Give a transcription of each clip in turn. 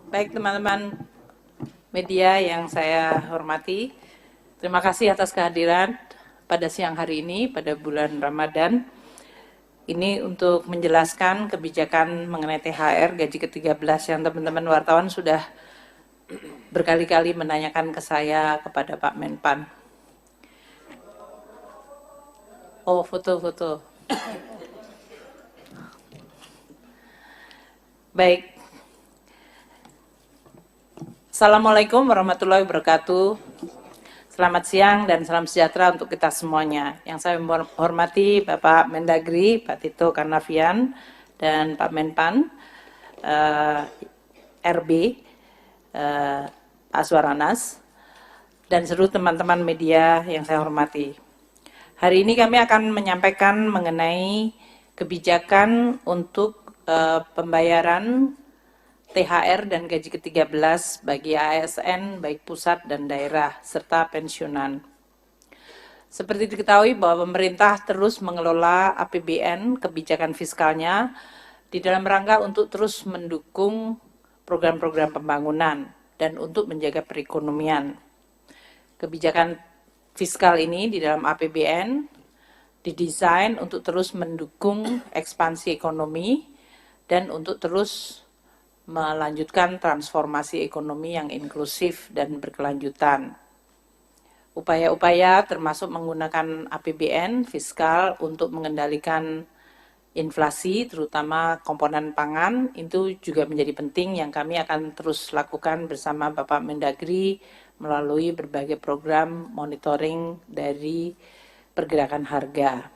Baik teman-teman media yang saya hormati, terima kasih atas kehadiran pada siang hari ini pada bulan Ramadan. Ini untuk menjelaskan kebijakan mengenai THR gaji ke-13 yang teman-teman wartawan sudah berkali-kali menanyakan ke saya kepada Pak Menpan. Oh, foto-foto. Baik. Assalamualaikum warahmatullahi wabarakatuh. Selamat siang dan salam sejahtera untuk kita semuanya. Yang saya hormati Bapak Mendagri, Pak Tito Karnavian, dan Pak Menpan, RB, Aswaranas, dan seluruh teman-teman media yang saya hormati. Hari ini kami akan menyampaikan mengenai kebijakan untuk pembayaran THR dan gaji ke-13 bagi ASN baik pusat dan daerah serta pensiunan. Seperti diketahui bahwa pemerintah terus mengelola APBN kebijakan fiskalnya di dalam rangka untuk terus mendukung program-program pembangunan dan untuk menjaga perekonomian. Kebijakan fiskal ini di dalam APBN didesain untuk terus mendukung ekspansi ekonomi dan untuk terus melanjutkan transformasi ekonomi yang inklusif dan berkelanjutan. Upaya-upaya termasuk menggunakan APBN fiskal untuk mengendalikan inflasi, terutama komponen pangan, itu juga menjadi penting yang kami akan terus lakukan bersama Bapak Mendagri melalui berbagai program monitoring dari pergerakan harga.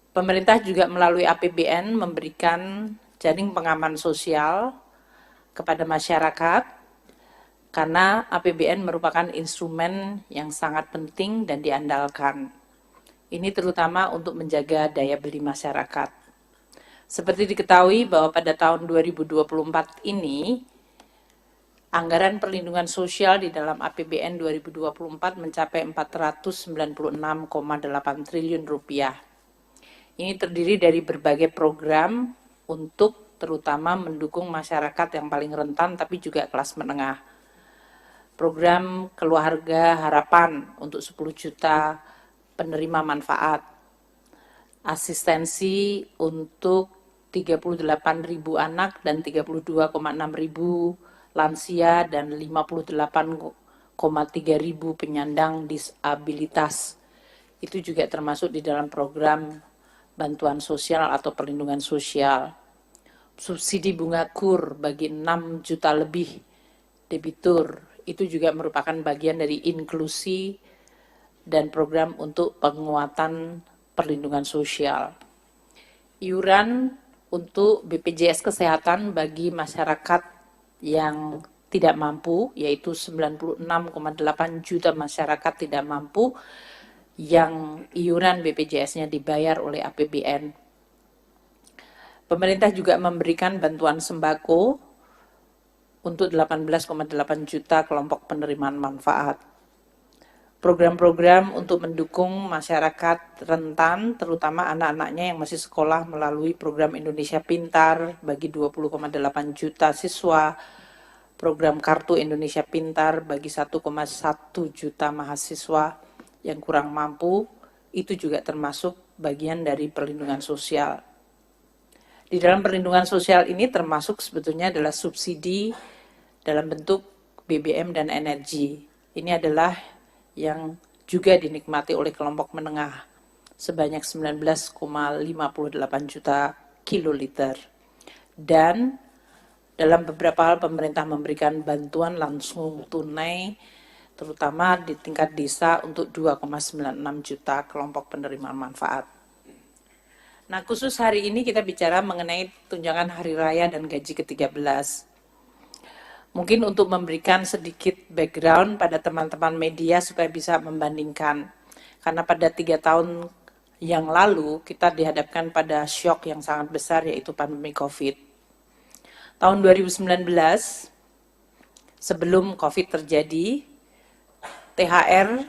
Pemerintah juga melalui APBN memberikan jaring pengaman sosial kepada masyarakat karena APBN merupakan instrumen yang sangat penting dan diandalkan. Ini terutama untuk menjaga daya beli masyarakat. Seperti diketahui bahwa pada tahun 2024 ini anggaran perlindungan sosial di dalam APBN 2024 mencapai 496,8 triliun rupiah. Ini terdiri dari berbagai program untuk terutama mendukung masyarakat yang paling rentan tapi juga kelas menengah. Program Keluarga Harapan untuk 10 juta penerima manfaat. Asistensi untuk 38.000 anak dan 32,6 ribu lansia dan 58,3 ribu penyandang disabilitas. Itu juga termasuk di dalam program bantuan sosial atau perlindungan sosial. Subsidi bunga KUR bagi 6 juta lebih debitur, itu juga merupakan bagian dari inklusi dan program untuk penguatan perlindungan sosial. Iuran untuk BPJS Kesehatan bagi masyarakat yang tidak mampu, yaitu 96,8 juta masyarakat tidak mampu, yang iuran BPJS-nya dibayar oleh APBN. Pemerintah juga memberikan bantuan sembako untuk 18,8 juta kelompok penerimaan manfaat. Program-program untuk mendukung masyarakat rentan, terutama anak-anaknya yang masih sekolah melalui program Indonesia Pintar bagi 20,8 juta siswa, program Kartu Indonesia Pintar bagi 1,1 juta mahasiswa yang kurang mampu, itu juga termasuk bagian dari perlindungan sosial. Di dalam perlindungan sosial ini termasuk sebetulnya adalah subsidi dalam bentuk BBM dan energi. Ini adalah yang juga dinikmati oleh kelompok menengah sebanyak 19,58 juta kiloliter. Dan dalam beberapa hal pemerintah memberikan bantuan langsung tunai terutama di tingkat desa untuk 2,96 juta kelompok penerima manfaat. Nah, khusus hari ini kita bicara mengenai tunjangan hari raya dan gaji ke-13. Mungkin untuk memberikan sedikit background pada teman-teman media supaya bisa membandingkan. Karena pada 3 tahun yang lalu kita dihadapkan pada shock yang sangat besar yaitu pandemi COVID. Tahun 2019, sebelum COVID terjadi, THR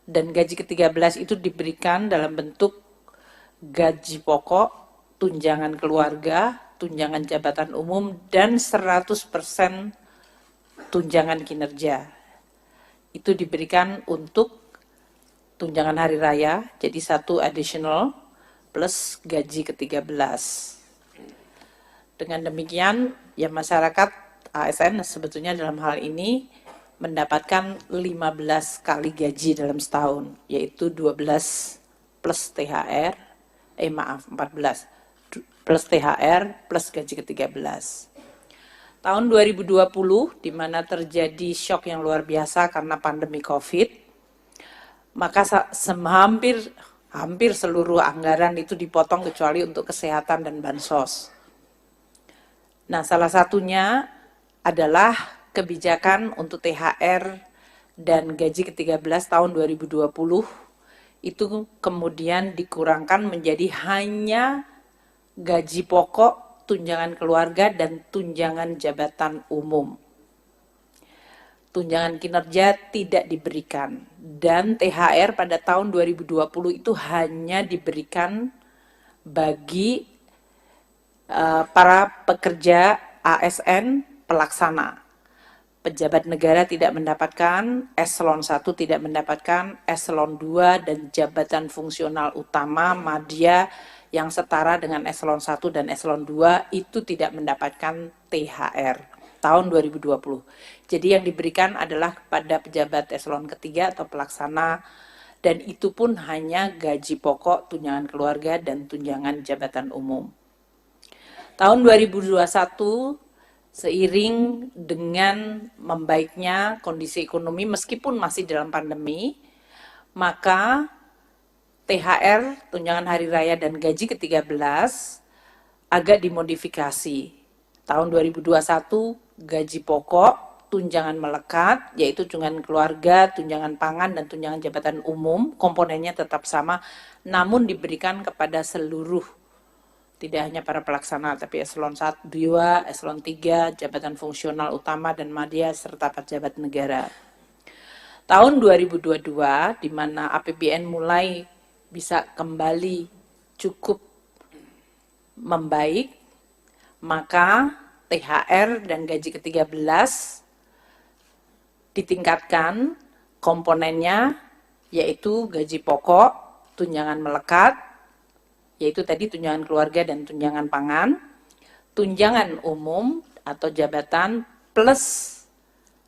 dan gaji ke-13 itu diberikan dalam bentuk gaji pokok, tunjangan keluarga, tunjangan jabatan umum dan 100% tunjangan kinerja. Itu diberikan untuk tunjangan hari raya, jadi 1 additional plus gaji ke-13. Dengan demikian, ya masyarakat ASN sebetulnya dalam hal ini mendapatkan 15 kali gaji dalam setahun, yaitu 12 plus THR, 14 plus THR plus gaji ke-13. Tahun 2020, di mana terjadi shock yang luar biasa karena pandemi COVID, maka hampir seluruh anggaran itu dipotong kecuali untuk kesehatan dan bansos. Nah, salah satunya adalah kebijakan untuk THR dan gaji ke-13 tahun 2020 itu kemudian dikurangkan menjadi hanya gaji pokok, tunjangan keluarga, dan tunjangan jabatan umum. Tunjangan kinerja tidak diberikan, dan THR pada tahun 2020 itu hanya diberikan bagi para pekerja ASN pelaksana. Pejabat negara tidak mendapatkan, eselon 1 tidak mendapatkan, eselon 2 dan jabatan fungsional utama madya yang setara dengan eselon 1 dan eselon 2 itu tidak mendapatkan THR tahun 2020. Jadi yang diberikan adalah kepada pejabat eselon ketiga atau pelaksana, dan itu pun hanya gaji pokok, tunjangan keluarga, dan tunjangan jabatan umum. Tahun 2021, seiring dengan membaiknya kondisi ekonomi meskipun masih dalam pandemi, maka THR, tunjangan hari raya dan gaji ke-13 agak dimodifikasi. Tahun 2021 gaji pokok, tunjangan melekat, yaitu tunjangan keluarga, tunjangan pangan, dan tunjangan jabatan umum, komponennya tetap sama, namun diberikan kepada seluruh, tidak hanya para pelaksana, tapi eselon 1, 2, eselon 3, jabatan fungsional utama dan madya, serta pejabat negara. Tahun 2022, di mana APBN mulai bisa kembali cukup membaik, maka THR dan gaji ke-13 ditingkatkan komponennya, yaitu gaji pokok, tunjangan melekat, yaitu tadi tunjangan keluarga dan tunjangan pangan, tunjangan umum atau jabatan plus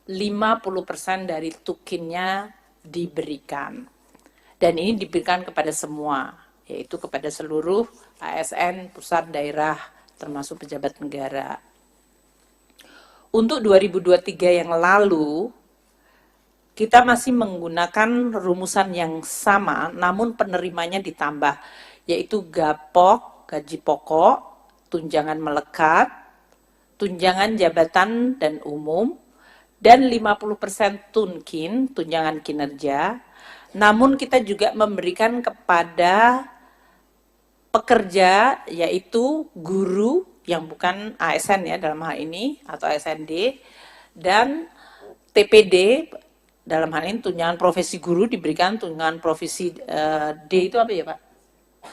50% dari tukinnya diberikan. Dan ini diberikan kepada semua, yaitu kepada seluruh ASN, pusat, daerah, termasuk pejabat negara. Untuk 2023 yang lalu, kita masih menggunakan rumusan yang sama, namun penerimanya ditambah, yaitu GAPOK, gaji pokok, tunjangan melekat, tunjangan jabatan dan umum, dan 50% tunkin, tunjangan kinerja. Namun kita juga memberikan kepada pekerja, yaitu guru yang bukan ASN ya dalam hal ini, atau ASND, dan TPD, dalam hal ini tunjangan profesi guru diberikan, tunjangan profesi D itu apa ya Pak?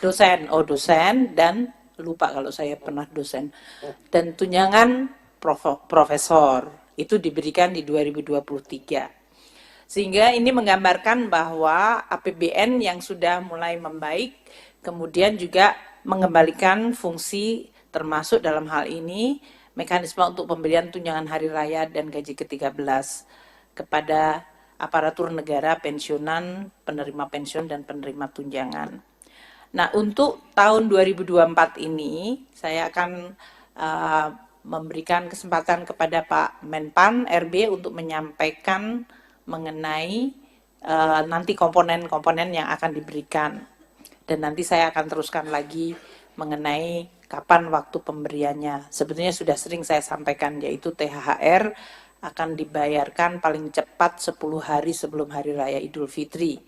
Dosen, dan lupa kalau saya pernah dosen. Dan tunjangan profesor, itu diberikan di 2023. Sehingga ini menggambarkan bahwa APBN yang sudah mulai membaik, kemudian juga mengembalikan fungsi termasuk dalam hal ini mekanisme untuk pemberian tunjangan hari raya dan gaji ke-13 kepada aparatur negara, pensiunan, penerima pensiun, dan penerima tunjangan. Nah, untuk tahun 2024 ini, saya akan memberikan kesempatan kepada Pak Menpan RB untuk menyampaikan mengenai nanti komponen-komponen yang akan diberikan. Dan nanti saya akan teruskan lagi mengenai kapan waktu pemberiannya. Sebetulnya sudah sering saya sampaikan, yaitu THR akan dibayarkan paling cepat 10 hari sebelum Hari Raya Idul Fitri.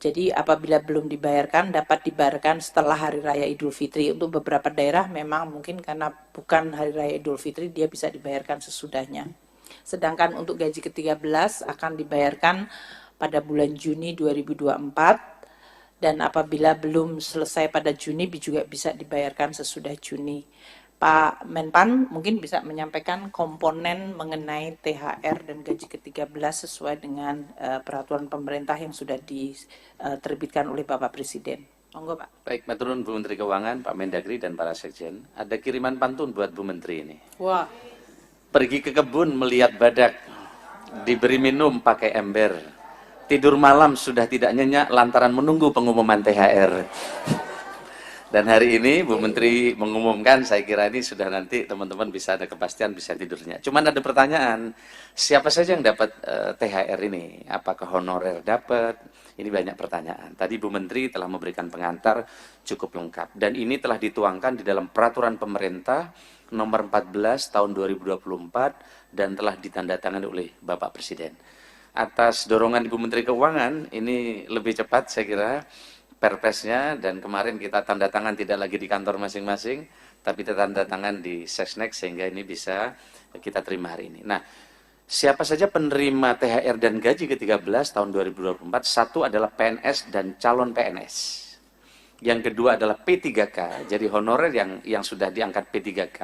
Jadi apabila belum dibayarkan, dapat dibayarkan setelah Hari Raya Idul Fitri. Untuk beberapa daerah memang mungkin karena bukan Hari Raya Idul Fitri, dia bisa dibayarkan sesudahnya. Sedangkan untuk gaji ke-13 akan dibayarkan pada bulan Juni 2024. Dan apabila belum selesai pada Juni, juga bisa dibayarkan sesudah Juni. Pak Menpan mungkin bisa menyampaikan komponen mengenai THR dan gaji ke-13 sesuai dengan peraturan pemerintah yang sudah diterbitkan oleh Bapak Presiden. Monggo, Pak. Baik, matur nuwun Bu Menteri Keuangan, Pak Mendagri dan para sekjen. Ada kiriman pantun buat Bu Menteri ini. Wah, Pergi ke kebun melihat badak, diberi minum pakai ember. Tidur malam sudah tidak nyenyak lantaran menunggu pengumuman THR. Dan hari ini Bu Menteri mengumumkan, saya kira ini sudah nanti teman-teman bisa ada kepastian, bisa tidurnya. Cuman ada pertanyaan, siapa saja yang dapat THR ini? Apakah honorer dapat? Ini banyak pertanyaan. Tadi Bu Menteri telah memberikan pengantar cukup lengkap. Dan ini telah dituangkan di dalam peraturan pemerintah nomor 14 tahun 2024 dan telah ditandatangani oleh Bapak Presiden. Atas dorongan Ibu Menteri Keuangan, ini lebih cepat saya kira perpresnya, dan kemarin kita tanda tangan tidak lagi di kantor masing-masing, tapi kita tanda tangan di Sesnek sehingga ini bisa kita terima hari ini. Nah, siapa saja penerima THR dan gaji ke-13 tahun 2024? Satu adalah PNS dan calon PNS. Yang kedua adalah P3K, jadi honorer yang sudah diangkat P3K,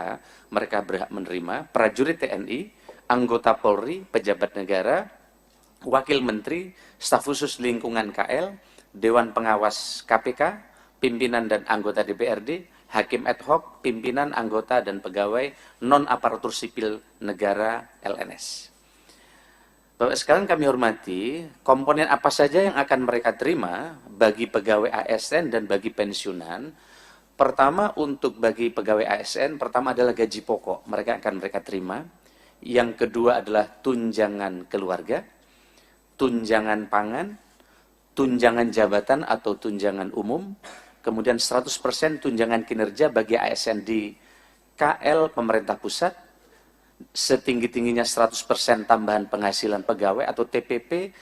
mereka berhak menerima, prajurit TNI, anggota Polri, pejabat negara, wakil menteri, staf khusus lingkungan KL, Dewan Pengawas KPK, pimpinan dan anggota DPRD, hakim ad hoc, pimpinan, anggota, dan pegawai non-aparatur sipil negara LNS. Bapak sekalian kami hormati, komponen apa saja yang akan mereka terima bagi pegawai ASN dan bagi pensiunan. Pertama, untuk bagi pegawai ASN, pertama adalah gaji pokok, mereka terima. Yang kedua adalah tunjangan keluarga, tunjangan pangan, tunjangan jabatan atau tunjangan umum, kemudian 100% tunjangan kinerja bagi ASN di KL pemerintah pusat, setinggi-tingginya 100% tambahan penghasilan pegawai atau TPP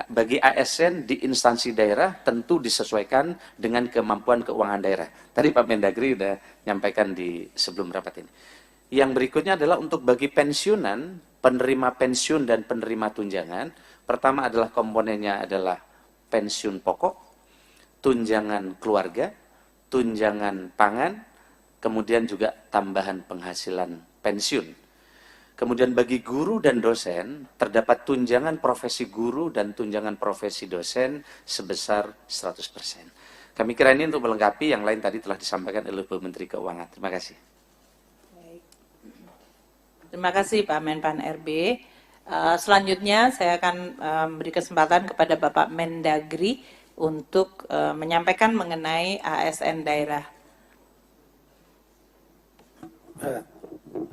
bagi ASN di instansi daerah, tentu disesuaikan dengan kemampuan keuangan daerah. Tadi Pak Mendagri sudah nyampaikan di sebelum rapat ini. Yang berikutnya adalah untuk bagi pensiunan, penerima pensiun dan penerima tunjangan. Pertama adalah komponennya adalah pensiun pokok, tunjangan keluarga, tunjangan pangan, kemudian juga tambahan penghasilan pensiun. Kemudian bagi guru dan dosen, terdapat tunjangan profesi guru dan tunjangan profesi dosen sebesar 100%. Kami kira ini untuk melengkapi, yang lain tadi telah disampaikan oleh Bu Menteri Keuangan. Terima kasih. Terima kasih Pak Menpan RB. Selanjutnya saya akan beri kesempatan kepada Bapak Mendagri untuk menyampaikan mengenai ASN daerah.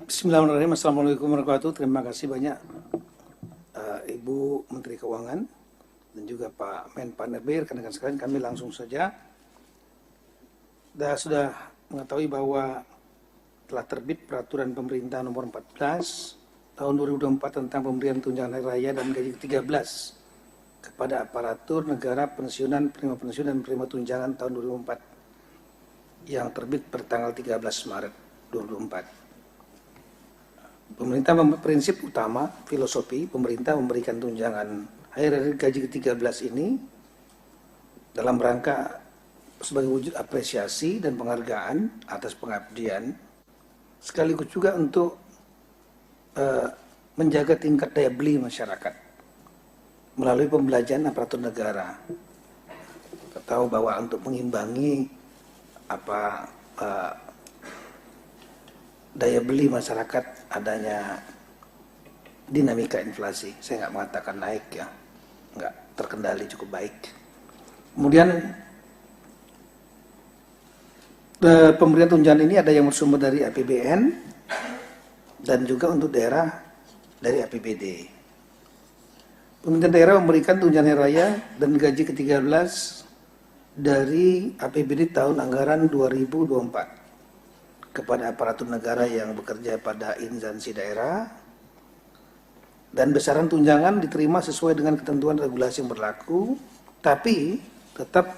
Bismillahirrahmanirrahim. Assalamualaikum warahmatullahi wabarakatuh. Terima kasih banyak Ibu Menteri Keuangan dan juga Pak Menpan RB. Rekan-rekan sekalian, kami langsung saja. Sudah mengetahui bahwa telah terbit peraturan pemerintah nomor 14 tahun 2024 tentang pemberian tunjangan hari raya dan gaji ke-13 kepada aparatur negara, pensiunan, penerima pensiun dan penerima tunjangan tahun 2024 yang terbit pada tanggal 13 Maret 2024. Pemerintah prinsip utama, filosofi pemerintah memberikan tunjangan hari raya gaji ke-13 ini dalam rangka sebagai wujud apresiasi dan penghargaan atas pengabdian, sekaligus juga untuk menjaga tingkat daya beli masyarakat melalui pembelajaran aparatur negara. Kita tahu bahwa untuk mengimbangi daya beli masyarakat adanya dinamika inflasi, saya nggak mengatakan naik ya, nggak terkendali cukup baik. Kemudian pemberian tunjangan ini ada yang bersumber dari APBN dan juga untuk daerah dari APBD. Pemerintah daerah memberikan tunjangan hari raya dan gaji ke-13 dari APBD tahun anggaran 2024 kepada aparatur negara yang bekerja pada instansi daerah, dan besaran tunjangan diterima sesuai dengan ketentuan regulasi yang berlaku, tapi tetap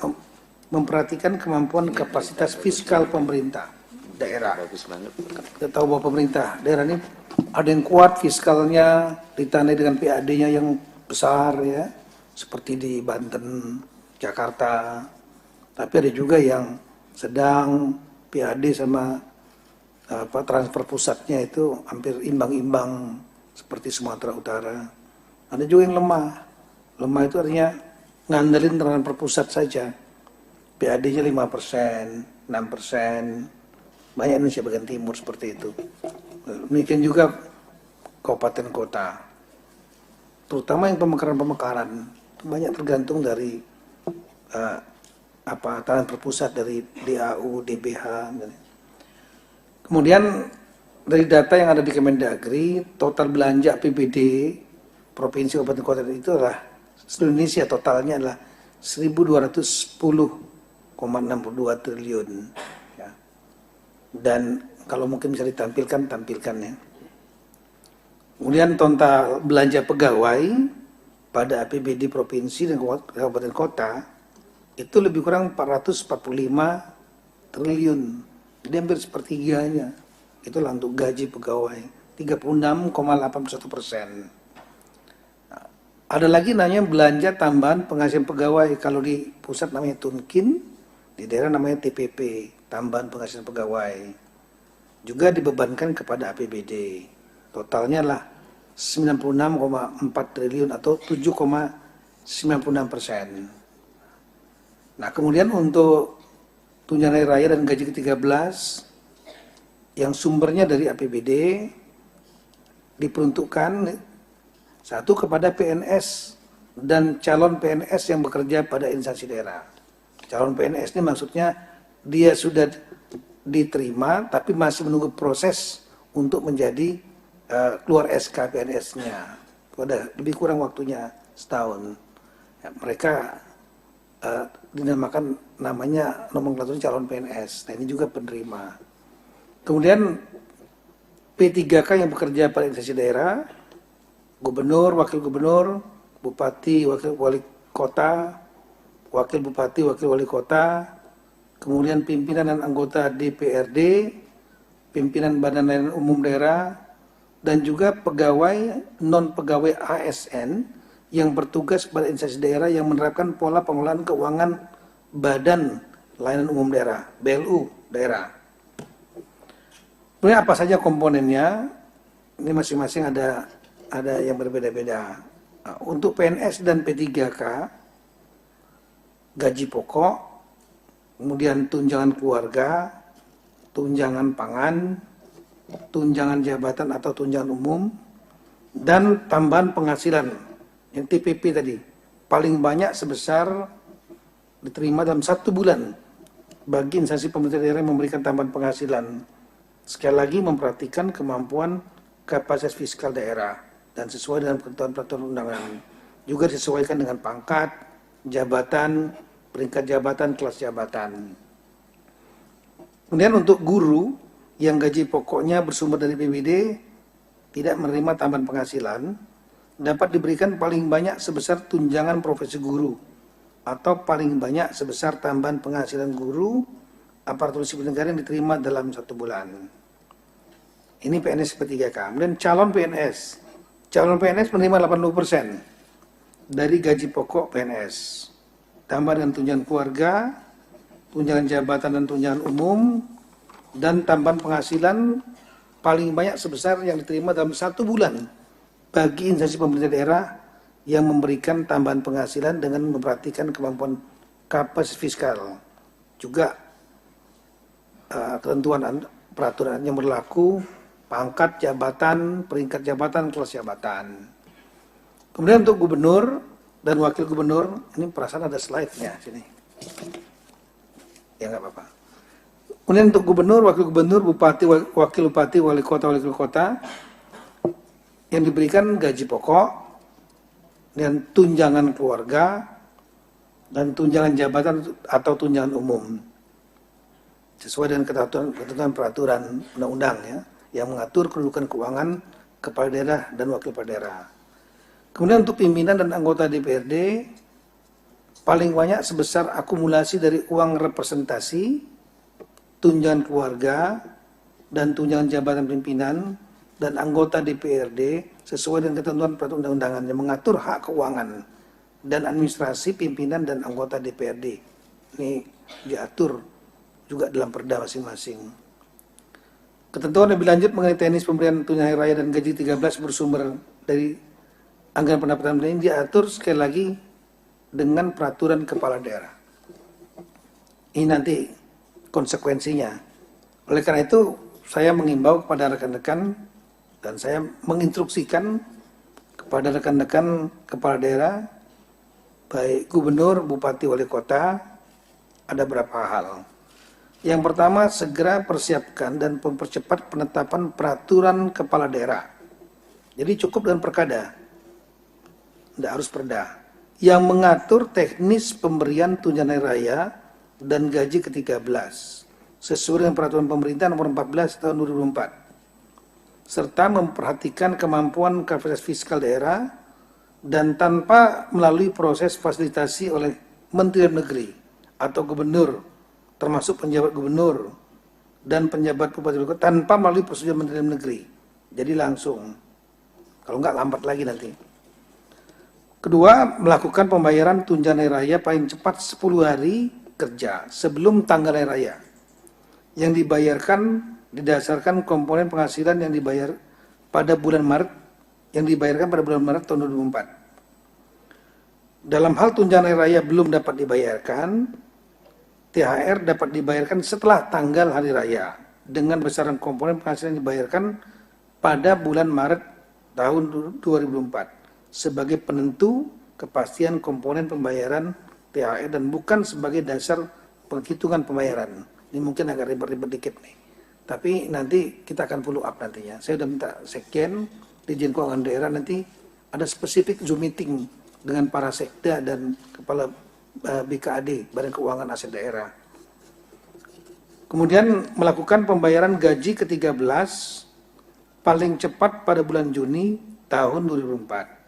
memperhatikan kemampuan kapasitas fiskal pemerintah daerah. Kita tahu bahwa pemerintah daerah ini ada yang kuat fiskalnya, ditandai dengan PAD-nya yang besar ya, seperti di Banten, Jakarta. Tapi ada juga yang sedang PAD sama transfer pusatnya itu hampir imbang-imbang seperti Sumatera Utara. Ada juga yang lemah. Lemah itu artinya ngandelin transfer pusat saja. PAD-nya 5%, 6%. Banyak Indonesia bagian timur seperti itu. Demikian juga kabupaten kota. Terutama yang pemekaran-pemekaran banyak tergantung dari transfer pusat dari DAU, DBH. Kemudian dari data yang ada di Kemendagri, total belanja APBD provinsi kabupaten kota itu adalah seluruh Indonesia totalnya adalah 1.210,62 triliun. Ya. Dan kalau mungkin bisa ditampilkan, tampilkan ya. Kemudian total belanja pegawai pada APBD provinsi dan kabupaten kota itu lebih kurang 445 triliun. Jadi hampir sepertiganya itulah untuk gaji pegawai, 36,81%. Ada lagi namanya belanja tambahan penghasilan pegawai. Kalau di pusat namanya Tunkin, di daerah namanya TPP, tambahan penghasilan pegawai. Juga dibebankan kepada APBD. Totalnya lah 96,4 triliun atau 7,96%. Nah, kemudian untuk tunjangan hari raya dan gaji ke-13 yang sumbernya dari APBD diperuntukkan satu kepada PNS dan calon PNS yang bekerja pada instansi daerah. Calon PNS ini maksudnya dia sudah diterima tapi masih menunggu proses untuk menjadi keluar SK PNS-nya. Pada lebih kurang waktunya setahun. Ya, mereka dinamakan namanya nomenklatur calon PNS. Nah, ini juga penerima. Kemudian P3K yang bekerja pada instansi daerah, gubernur, wakil gubernur, bupati, wakil wali kota, wakil bupati, wakil wali kota, kemudian pimpinan dan anggota DPRD, pimpinan badan layanan umum daerah, dan juga pegawai non-pegawai ASN yang bertugas pada instansi daerah yang menerapkan pola pengelolaan keuangan Badan Layanan Umum Daerah, BLU daerah. Kemudian apa saja komponennya? Ini masing-masing ada yang berbeda-beda. Nah, untuk PNS dan P3K, gaji pokok, kemudian tunjangan keluarga, tunjangan pangan, tunjangan jabatan atau tunjangan umum, dan tambahan penghasilan yang TPP tadi paling banyak sebesar diterima dalam 1 bulan bagi instansi pemerintah daerah yang memberikan tambahan penghasilan. Sekali lagi memperhatikan kemampuan kapasitas fiskal daerah dan sesuai dengan peraturan undangan. Juga disesuaikan dengan pangkat, jabatan, peringkat jabatan, kelas jabatan. Kemudian untuk guru yang gaji pokoknya bersumber dari PBD tidak menerima tambahan penghasilan, dapat diberikan paling banyak sebesar tunjangan profesi guru atau paling banyak sebesar tambahan penghasilan guru aparatur sipil negara yang diterima dalam 1 bulan. Ini PNS P3K. Kemudian calon PNS menerima 80% dari gaji pokok PNS. Tambah dengan tunjangan keluarga, tunjangan jabatan dan tunjangan umum, dan tambahan penghasilan paling banyak sebesar yang diterima dalam 1 bulan bagi instansi pemerintah daerah yang memberikan tambahan penghasilan dengan memperhatikan kemampuan kapasitas fiskal. Juga ketentuan peraturan yang berlaku, pangkat jabatan, peringkat jabatan, kelas jabatan. Kemudian untuk gubernur dan wakil gubernur, ini perasaan ada slide-nya sini. Ya nggak apa-apa. Kemudian untuk gubernur, wakil gubernur, bupati, wakil bupati, wali kota yang diberikan gaji pokok dan tunjangan keluarga dan tunjangan jabatan atau tunjangan umum sesuai dengan ketentuan peraturan undang-undang ya yang mengatur kedudukan keuangan kepala daerah dan wakil kepala daerah. Kemudian untuk pimpinan dan anggota DPRD paling banyak sebesar akumulasi dari uang representasi, tunjangan keluarga dan tunjangan jabatan pimpinan dan anggota DPRD sesuai dengan ketentuan peraturan undang-undangan yang mengatur hak keuangan dan administrasi pimpinan dan anggota DPRD. Ini diatur juga dalam perda masing-masing. Ketentuan lebih lanjut mengenai teknis pemberian tunjangan hari raya dan gaji 13 bersumber dari anggaran pendapatan ini diatur sekali lagi dengan peraturan kepala daerah. Ini nanti konsekuensinya. Oleh karena itu, saya mengimbau kepada rekan-rekan dan saya menginstruksikan kepada rekan-rekan kepala daerah, baik gubernur, bupati, wali kota, ada beberapa hal. Yang pertama, segera persiapkan dan mempercepat penetapan peraturan kepala daerah. Jadi cukup dengan perkada, tidak harus perda, yang mengatur teknis pemberian tunjangan hari raya dan gaji ke-13 sesuai dengan peraturan pemerintah nomor 14 tahun 2004, serta memperhatikan kemampuan kapasitas fiskal daerah dan tanpa melalui proses fasilitasi oleh Menteri Dalam Negeri atau gubernur, termasuk penjabat gubernur dan penjabat bupati wali kota, tanpa melalui persetujuan Menteri Dalam Negeri. Jadi langsung, kalau enggak lambat lagi nanti. Kedua, melakukan pembayaran tunjangan hari raya paling cepat 10 hari kerja sebelum tanggal hari raya, yang dibayarkan didasarkan komponen penghasilan yang dibayar pada bulan Maret, yang dibayarkan pada bulan Maret tahun 2004. Dalam hal tunjangan hari raya belum dapat dibayarkan, THR dapat dibayarkan setelah tanggal hari raya dengan besaran komponen penghasilan yang dibayarkan pada bulan Maret tahun 2004 sebagai penentu kepastian komponen pembayaran THR dan bukan sebagai dasar penghitungan pembayaran. Ini mungkin agak ribet-ribet dikit nih, tapi nanti kita akan follow up nantinya. Saya sudah minta Sekjen, Dirjen Keuangan Daerah, nanti ada spesifik Zoom meeting dengan para sekda dan kepala BKAD, Badan Keuangan Aset Daerah. Kemudian melakukan pembayaran gaji ke-13 paling cepat pada bulan Juni tahun 2004.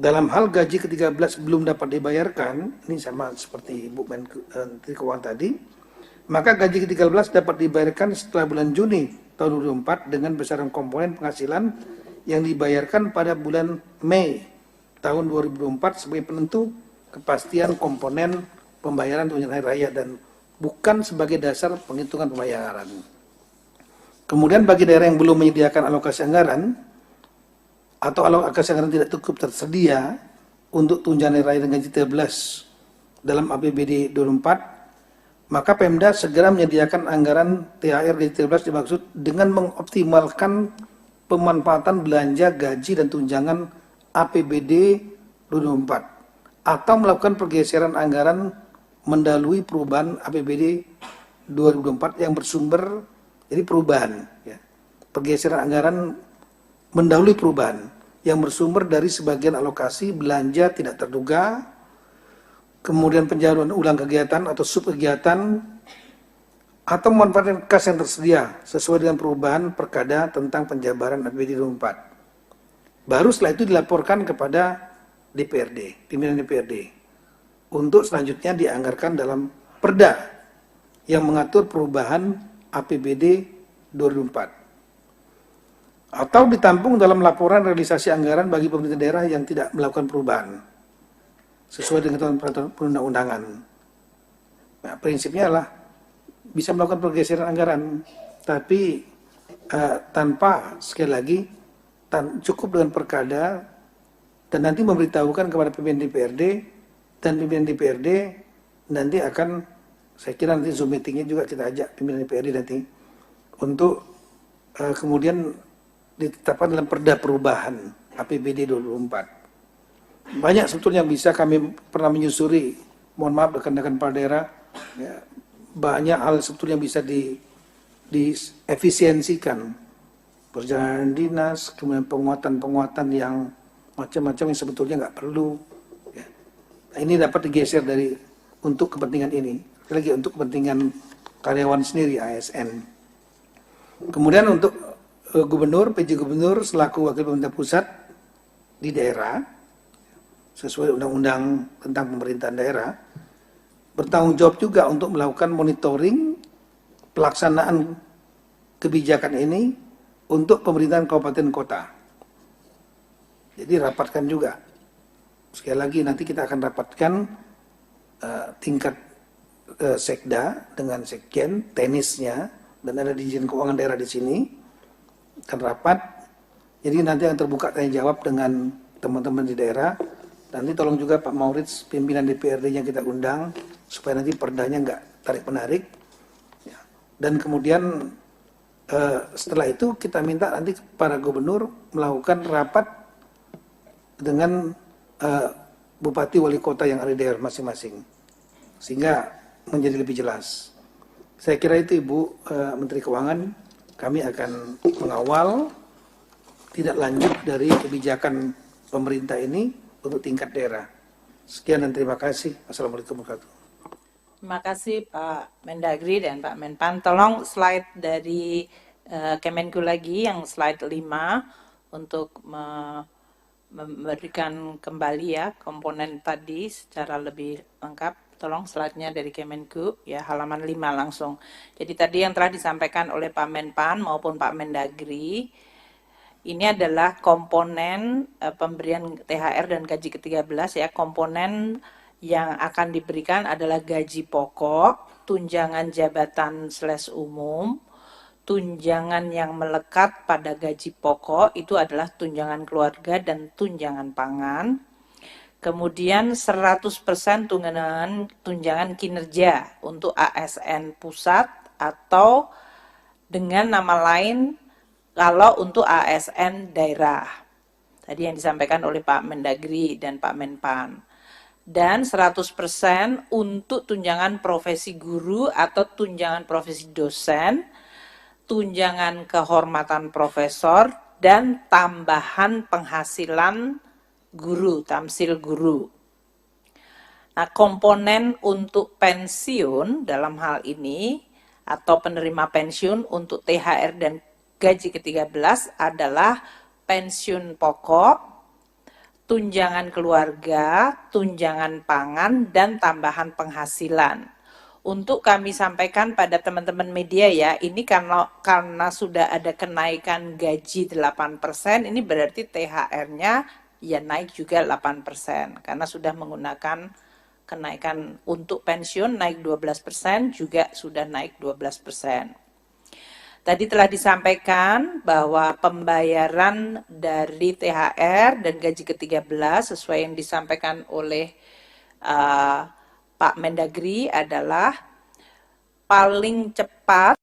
Dalam hal gaji ke-13 belum dapat dibayarkan, ini sama seperti Bu Menteri Keuangan tadi, maka gaji ke-13 dapat dibayarkan setelah bulan Juni tahun 2004 dengan besaran komponen penghasilan yang dibayarkan pada bulan Mei tahun 2004 sebagai penentu kepastian komponen pembayaran tunjangan hari raya dan bukan sebagai dasar penghitungan pembayaran. Kemudian bagi daerah yang belum menyediakan alokasi anggaran atau alokasi anggaran tidak cukup tersedia untuk tunjangan hari raya dan gaji 13 dalam APBD 2004, maka Pemda segera menyediakan anggaran THR gaji 13 dimaksud dengan mengoptimalkan pemanfaatan belanja gaji dan tunjangan APBD 2004 atau melakukan pergeseran anggaran mendahului perubahan APBD 2024 yang bersumber, jadi perubahan, ya, pergeseran anggaran mendahului perubahan yang bersumber dari sebagian alokasi belanja tidak terduga, kemudian penjaluran ulang kegiatan atau subkegiatan, atau memanfaatkan kas yang tersedia sesuai dengan perubahan perkada tentang penjabaran APBD 2004. Baru setelah itu dilaporkan kepada DPRD, pimpinan DPRD, untuk selanjutnya dianggarkan dalam perda yang mengatur perubahan APBD 2004, atau ditampung dalam laporan realisasi anggaran bagi pemerintah daerah yang tidak melakukan perubahan sesuai dengan peraturan perundang-undangan. Nah, prinsipnya adalah bisa melakukan pergeseran anggaran, tapi tanpa, sekali lagi, cukup dengan perkada, dan nanti memberitahukan kepada pimpinan DPRD, dan pimpinan DPRD nanti akan, saya kira nanti Zoom meetingnya juga kita ajak pimpinan DPRD nanti untuk kemudian ditetapkan dalam perda perubahan APBD 2004. Banyak sebetulnya yang bisa kami pernah menyusuri, mohon maaf rekan-rekan kepala daerah, ya, banyak hal sebetulnya bisa diefisiensikan, perjalanan dinas, kemudian penguatan-penguatan yang macam-macam yang sebetulnya nggak perlu. Ya. Nah, ini dapat digeser dari untuk kepentingan ini, lagi untuk kepentingan karyawan sendiri ASN. Kemudian untuk gubernur, PJ gubernur selaku wakil pemerintah pusat di daerah sesuai undang-undang tentang pemerintahan daerah bertanggung jawab juga untuk melakukan monitoring pelaksanaan kebijakan ini untuk pemerintahan kabupaten kota. Jadi rapatkan juga. Sekali lagi nanti kita akan rapatkan tingkat sekda dengan sekjen, teknisnya, dan ada Dirjen Keuangan Daerah di sini akan rapat. Jadi nanti yang terbuka tanya jawab dengan teman-teman di daerah. Nanti tolong juga Pak Maurits, pimpinan DPRD-nya kita undang supaya nanti perdanya nggak tarik-menarik. Dan kemudian setelah itu kita minta nanti para gubernur melakukan rapat dengan bupati wali kota yang ada di daerah masing-masing, sehingga menjadi lebih jelas. Saya kira itu Ibu Menteri Keuangan, kami akan mengawal tidak lanjut dari kebijakan pemerintah ini untuk tingkat daerah. Sekian dan terima kasih. Assalamualaikum warahmatullahi wabarakatuh. Terima kasih Pak Mendagri dan Pak Menpan. Tolong slide dari Kemenku lagi yang slide 5 untuk memberikan kembali ya komponen tadi secara lebih lengkap. Tolong slide-nya dari Kemenku ya, halaman 5 langsung. Jadi tadi yang telah disampaikan oleh Pak Menpan maupun Pak Mendagri, ini adalah komponen pemberian THR dan gaji ke-13 ya. Komponen yang akan diberikan adalah gaji pokok, tunjangan jabatan /umum, tunjangan yang melekat pada gaji pokok itu adalah tunjangan keluarga dan tunjangan pangan. Kemudian 100% tunjangan kinerja untuk ASN pusat atau dengan nama lain kalau untuk ASN daerah. Tadi yang disampaikan oleh Pak Mendagri dan Pak Menpan. Dan 100% untuk tunjangan profesi guru atau tunjangan profesi dosen, tunjangan kehormatan profesor, dan tambahan penghasilan guru, tamsil guru. Nah, komponen untuk pensiun dalam hal ini atau penerima pensiun untuk THR dan gaji ke-13 adalah pensiun pokok, tunjangan keluarga, tunjangan pangan, dan tambahan penghasilan. Untuk kami sampaikan pada teman-teman media ya, ini karena sudah ada kenaikan gaji 8%, ini berarti THR-nya ya naik juga 8%, karena sudah menggunakan kenaikan untuk pensiun naik 12%, juga sudah naik 12%. Tadi telah disampaikan bahwa pembayaran dari THR dan gaji ke-13 sesuai yang disampaikan oleh Pak Mendagri adalah paling cepat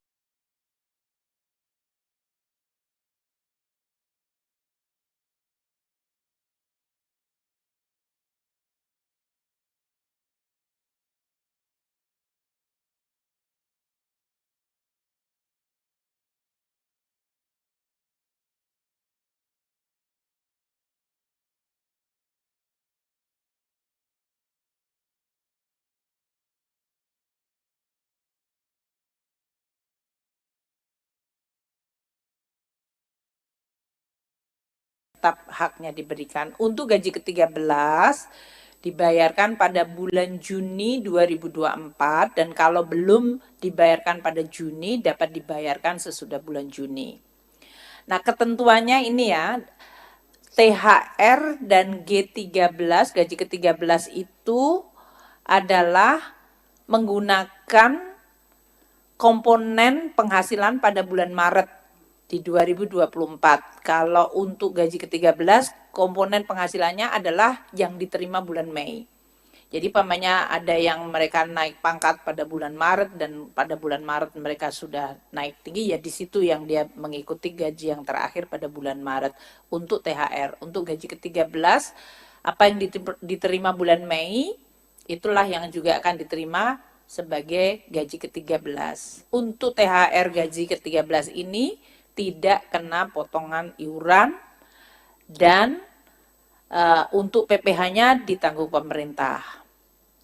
tetap haknya diberikan. Untuk gaji ke-13 dibayarkan pada bulan Juni 2024 dan kalau belum dibayarkan pada Juni dapat dibayarkan sesudah bulan Juni. Nah, ketentuannya ini ya, THR dan G13, gaji ke-13 itu adalah menggunakan komponen penghasilan pada bulan Maret di 2024. Kalau untuk gaji ke-13, komponen penghasilannya adalah yang diterima bulan Mei. Jadi pamannya ada yang mereka naik pangkat pada bulan Maret dan pada bulan Maret mereka sudah naik tinggi, ya di situ yang dia mengikuti gaji yang terakhir pada bulan Maret untuk THR. Untuk gaji ke-13, apa yang diterima bulan Mei, itulah yang juga akan diterima sebagai gaji ke-13. Untuk THR gaji ke-13 ini tidak kena potongan iuran dan untuk PPh-nya ditanggung pemerintah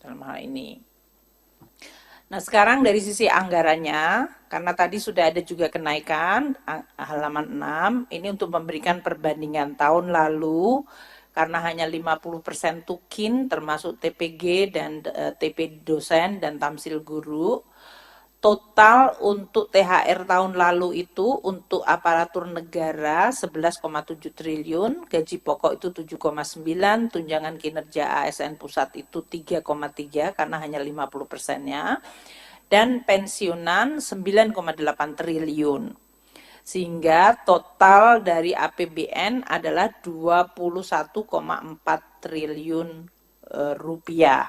dalam hal ini. Nah, sekarang dari sisi anggarannya, karena tadi sudah ada juga kenaikan halaman 6, ini untuk memberikan perbandingan tahun lalu karena hanya 50% tukin termasuk TPG dan TP dosen dan tamsil guru. Total untuk THR tahun lalu itu untuk aparatur negara 11,7 triliun, gaji pokok itu 7,9, tunjangan kinerja ASN pusat itu 3,3 karena hanya 50%-nya. dan pensiunan 9,8 triliun. Sehingga total dari APBN adalah 21,4 triliun rupiah.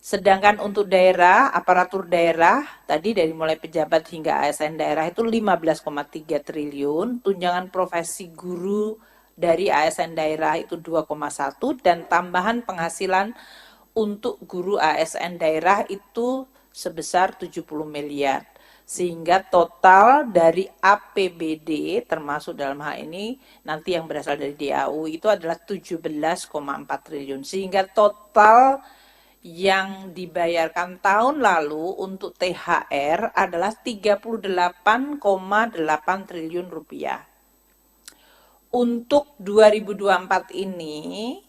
Sedangkan untuk daerah, aparatur daerah, tadi dari mulai pejabat hingga ASN daerah itu 15,3 triliun, tunjangan profesi guru dari ASN daerah itu 2,1, dan tambahan penghasilan untuk guru ASN daerah itu sebesar 70 miliar. Sehingga total dari APBD termasuk dalam hal ini nanti yang berasal dari DAU itu adalah 17,4 triliun. Sehingga total yang dibayarkan tahun lalu untuk THR adalah 38,8 triliun rupiah. Untuk 2024 ini,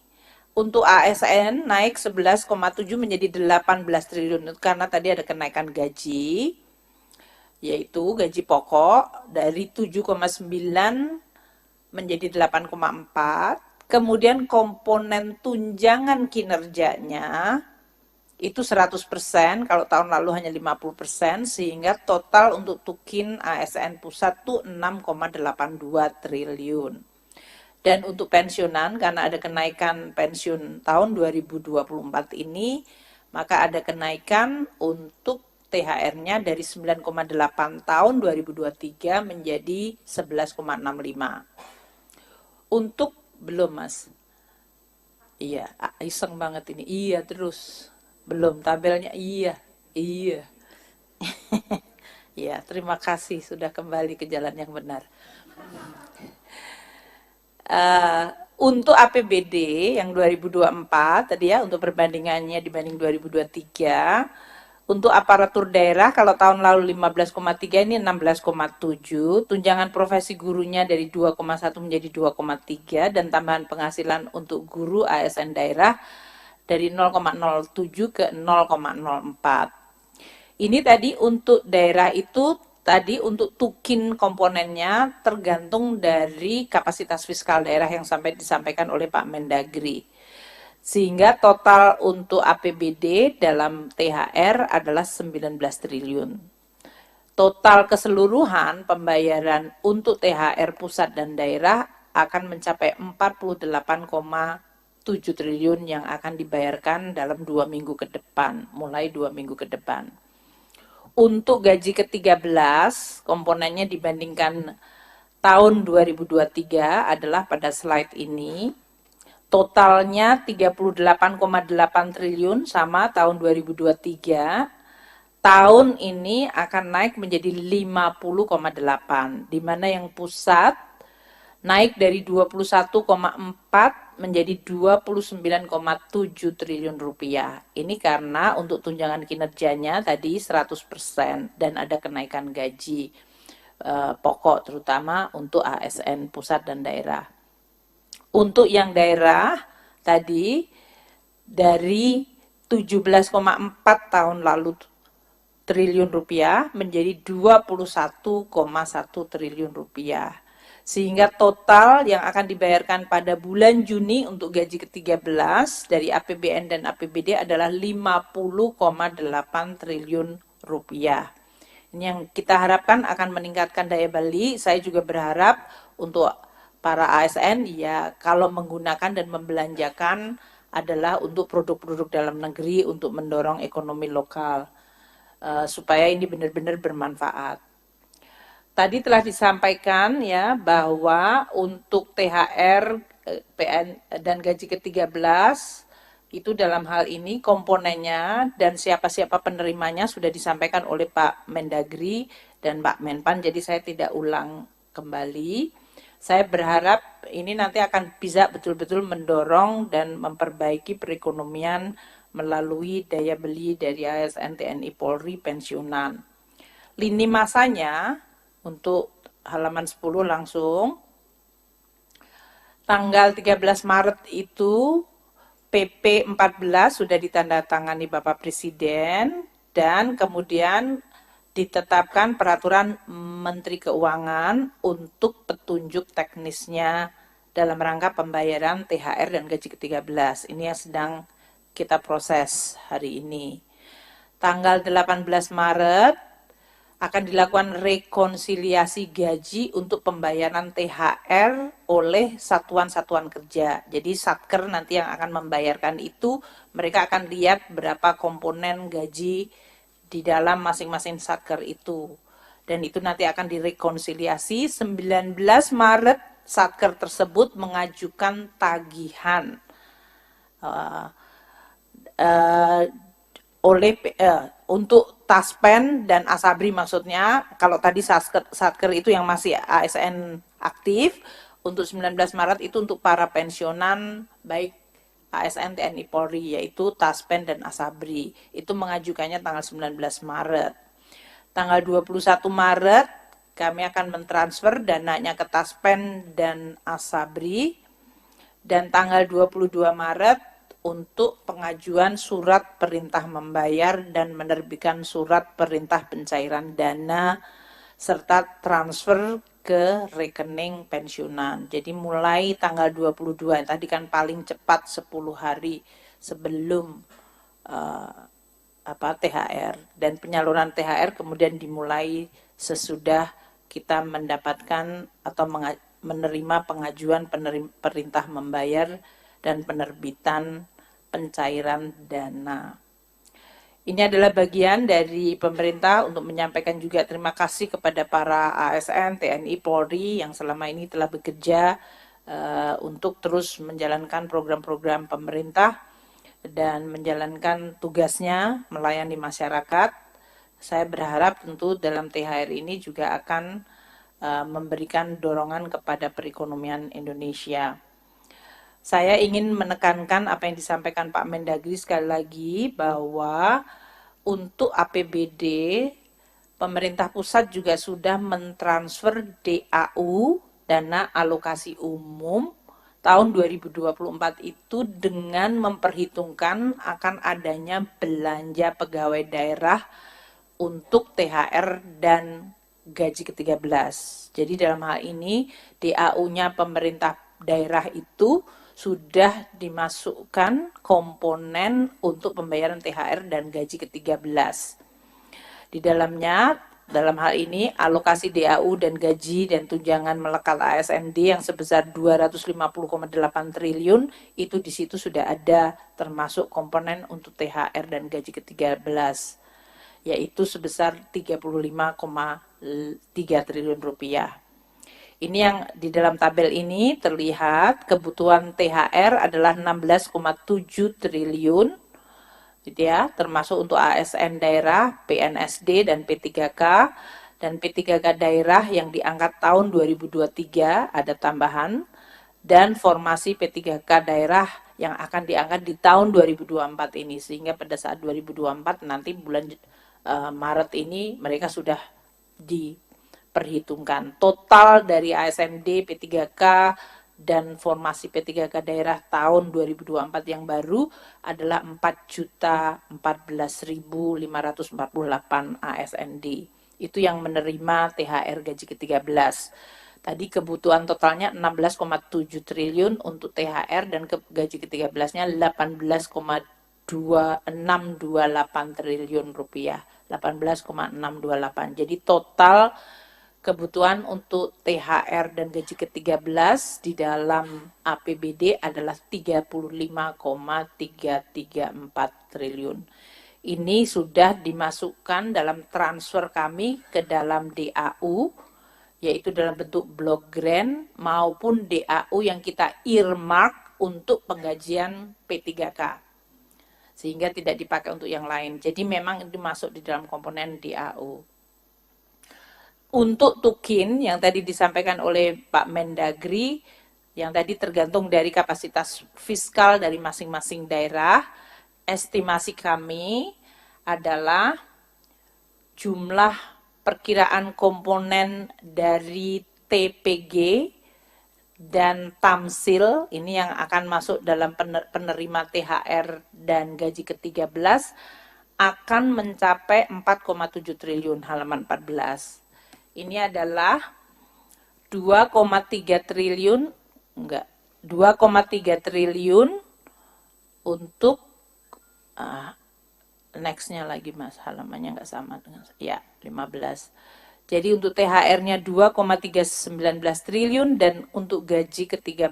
untuk ASN naik 11,7 menjadi 18 triliun karena tadi ada kenaikan gaji, yaitu gaji pokok dari 7,9 menjadi 8,4. Kemudian komponen tunjangan kinerjanya itu 100%, kalau tahun lalu hanya 50%, sehingga total untuk tukin ASN pusat itu 6,82 triliun. Dan untuk pensiunan, karena ada kenaikan pensiun tahun 2024 ini, maka ada kenaikan untuk THR-nya dari 9,8 tahun 2023 menjadi 11,65. Untuk, belum mas? Iya, iseng banget ini. Iya terus. Belum tabelnya, iya. Ya, terima kasih sudah kembali ke jalan yang benar. Untuk APBD yang 2024 tadi ya, untuk perbandingannya dibanding 2023, untuk aparatur daerah kalau tahun lalu 15,3 ini 16,7, tunjangan profesi gurunya dari 2,1 menjadi 2,3, dan tambahan penghasilan untuk guru ASN daerah dari 0,07 ke 0,04. Ini tadi untuk daerah itu, tadi untuk tukin komponennya tergantung dari kapasitas fiskal daerah yang disampaikan oleh Pak Mendagri. Sehingga total untuk APBD dalam THR adalah 19 triliun. Total keseluruhan pembayaran untuk THR pusat dan daerah akan mencapai 48,7 triliun yang akan dibayarkan dalam 2 minggu ke depan, mulai 2 minggu ke depan. Untuk gaji ke-13, komponennya dibandingkan tahun 2023 adalah pada slide ini, totalnya 38,8 triliun sama tahun 2023, tahun ini akan naik menjadi 50,8, di mana yang pusat naik dari 21,4 menjadi 29,7 triliun rupiah. Ini karena untuk tunjangan kinerjanya tadi 100% dan ada kenaikan gaji pokok terutama untuk ASN pusat dan daerah. Untuk yang daerah tadi dari 17,4 tahun lalu triliun rupiah menjadi 21,1 triliun rupiah. Sehingga total yang akan dibayarkan pada bulan Juni untuk gaji ke-13 dari APBN dan APBD adalah 50,8 triliun rupiah. Ini yang kita harapkan akan meningkatkan daya beli. Saya juga berharap untuk para ASN, ya kalau menggunakan dan membelanjakan adalah untuk produk-produk dalam negeri untuk mendorong ekonomi lokal. Supaya ini benar-benar bermanfaat. Tadi telah disampaikan ya bahwa untuk THR, PN dan gaji ke-13 itu dalam hal ini komponennya dan siapa-siapa penerimanya sudah disampaikan oleh Pak Mendagri dan Pak Menpan, jadi saya tidak ulang kembali. Saya berharap ini nanti akan bisa betul-betul mendorong dan memperbaiki perekonomian melalui daya beli dari ASN, TNI, Polri, pensiunan. Lini masanya untuk halaman 10 langsung. Tanggal 13 Maret itu PP 14 sudah ditandatangani Bapak Presiden dan kemudian ditetapkan peraturan Menteri Keuangan untuk petunjuk teknisnya dalam rangka pembayaran THR dan gaji ke-13. Ini yang sedang kita proses hari ini. tanggal 18 Maret akan dilakukan rekonsiliasi gaji untuk pembayaran THR oleh satuan-satuan kerja. Jadi Satker nanti yang akan membayarkan itu, mereka akan lihat berapa komponen gaji di dalam masing-masing Satker itu. Dan itu nanti akan direkonsiliasi. 19 Maret Satker tersebut mengajukan tagihan untuk Taspen dan Asabri maksudnya. Kalau tadi Satker itu yang masih ASN aktif, untuk 19 Maret itu untuk para pensiunan baik ASN TNI Polri, yaitu Taspen dan Asabri. Itu mengajukannya tanggal 19 Maret. Tanggal 21 Maret kami akan mentransfer dananya ke Taspen dan Asabri. Dan tanggal 22 Maret untuk pengajuan surat perintah membayar dan menerbitkan surat perintah pencairan dana serta transfer ke rekening pensiunan. Jadi mulai tanggal 22, tadi kan paling cepat 10 hari sebelum THR, dan penyaluran THR kemudian dimulai sesudah kita mendapatkan atau menerima pengajuan perintah membayar dan penerbitan pencairan dana. Ini adalah bagian dari pemerintah untuk menyampaikan juga terima kasih kepada para ASN, TNI, Polri yang selama ini telah bekerja untuk terus menjalankan program-program pemerintah dan menjalankan tugasnya melayani masyarakat. Saya berharap tentu dalam THR ini juga akan memberikan dorongan kepada perekonomian Indonesia. Saya ingin menekankan apa yang disampaikan Pak Mendagri sekali lagi, bahwa untuk APBD, pemerintah pusat juga sudah mentransfer DAU, dana alokasi umum, tahun 2024 itu dengan memperhitungkan akan adanya belanja pegawai daerah untuk THR dan gaji ke-13. Jadi dalam hal ini DAU-nya pemerintah daerah itu sudah dimasukkan komponen untuk pembayaran THR dan gaji ke-13. Di dalamnya, dalam hal ini alokasi DAU dan gaji dan tunjangan melekat ASND yang sebesar 250,8 triliun itu di situ sudah ada termasuk komponen untuk THR dan gaji ke-13, yaitu sebesar 35,3 triliun rupiah. Ini yang di dalam tabel ini terlihat kebutuhan THR adalah 16,7 triliun, gitu ya, termasuk untuk ASN daerah, PNSD dan P3K, dan P3K daerah yang diangkat tahun 2023 ada tambahan, dan formasi P3K daerah yang akan diangkat di tahun 2024 ini, sehingga pada saat 2024 nanti bulan Maret ini mereka sudah diperhitungkan. Total dari ASND, P3K, dan formasi P3K daerah tahun 2024 yang baru adalah 4.014.548 ASND. Itu yang menerima THR gaji ke-13. Tadi kebutuhan totalnya 16,7 triliun untuk THR dan gaji ke-13-nya 18,628 triliun rupiah. 18,628. Jadi total kebutuhan untuk THR dan gaji ke-13 di dalam APBD adalah 35,334 triliun. Ini sudah dimasukkan dalam transfer kami ke dalam DAU, yaitu dalam bentuk block grant maupun DAU yang kita earmark untuk penggajian P3K. Sehingga tidak dipakai untuk yang lain. Jadi memang itu masuk di dalam komponen DAU. Untuk tukin yang tadi disampaikan oleh Pak Mendagri, yang tadi tergantung dari kapasitas fiskal dari masing-masing daerah, estimasi kami adalah jumlah perkiraan komponen dari TPG dan tamsil, ini yang akan masuk dalam penerima THR dan gaji ke-13, akan mencapai 4,7 triliun, halaman 14. Ini adalah 2,3 triliun untuk Next-nya lagi Mas, halamannya nggak sama dengan, ya 15. Jadi untuk THR-nya 2,319 triliun dan untuk gaji ke-13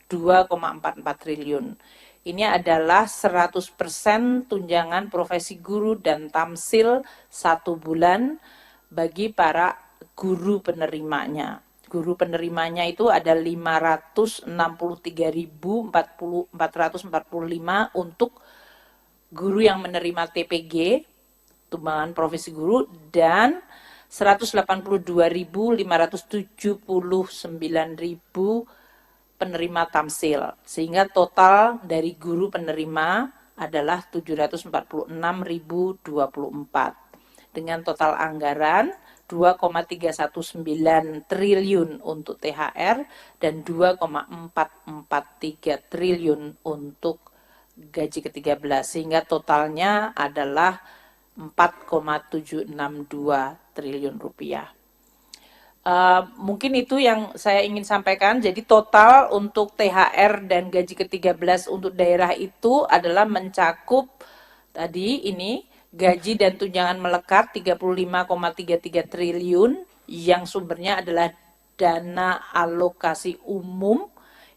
2,44 triliun. Ini adalah 100% tunjangan profesi guru dan tamsil 1 bulan bagi para guru penerimanya. Guru penerimanya itu ada 563.445 untuk guru yang menerima TPG, tunjangan profesi guru, dan 182.579.000 penerima tamsil. Sehingga total dari guru penerima adalah 746.024. Dengan total anggaran 2,319 triliun untuk THR dan 2,443 triliun untuk gaji ke-13, sehingga totalnya adalah 4,762 triliun rupiah. Mungkin itu yang saya ingin sampaikan. Jadi total untuk THR dan gaji ke-13 untuk daerah itu adalah mencakup tadi ini gaji dan tunjangan melekat 35,33 triliun yang sumbernya adalah dana alokasi umum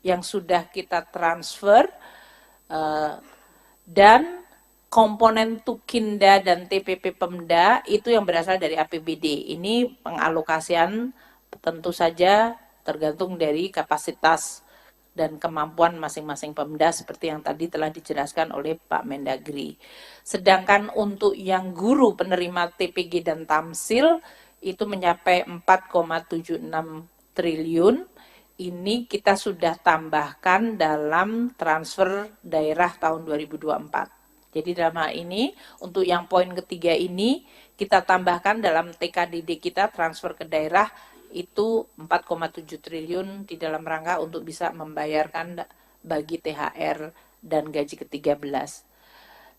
yang sudah kita transfer, dan komponen Tukinda dan TPP Pemda itu yang berasal dari APBD. Ini pengalokasian tentu saja tergantung dari kapasitas dan kemampuan masing-masing Pemda seperti yang tadi telah dijelaskan oleh Pak Mendagri. Sedangkan untuk yang guru penerima TPG dan Tamsil itu mencapai 4,76 triliun. Ini kita sudah tambahkan dalam transfer daerah tahun 2024. Jadi dalam hal ini, untuk yang poin ketiga ini, kita tambahkan dalam TKDD kita transfer ke daerah itu 4,7 triliun di dalam rangka untuk bisa membayarkan bagi THR dan gaji ke-13.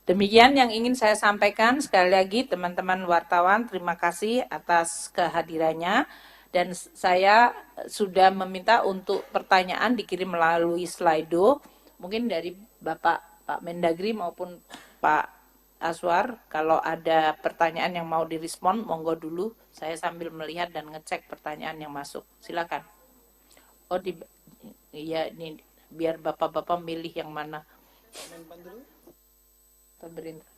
Demikian yang ingin saya sampaikan. Sekali lagi teman-teman wartawan, terima kasih atas kehadirannya. Dan saya sudah meminta untuk pertanyaan dikirim melalui Slido. Mungkin dari Bapak Mendagri maupun Pak Aswar, kalau ada pertanyaan yang mau direspon, monggo dulu. Saya sambil melihat dan ngecek pertanyaan yang masuk. Silakan. Iya, ini biar bapak-bapak milih yang mana. Pemerintah.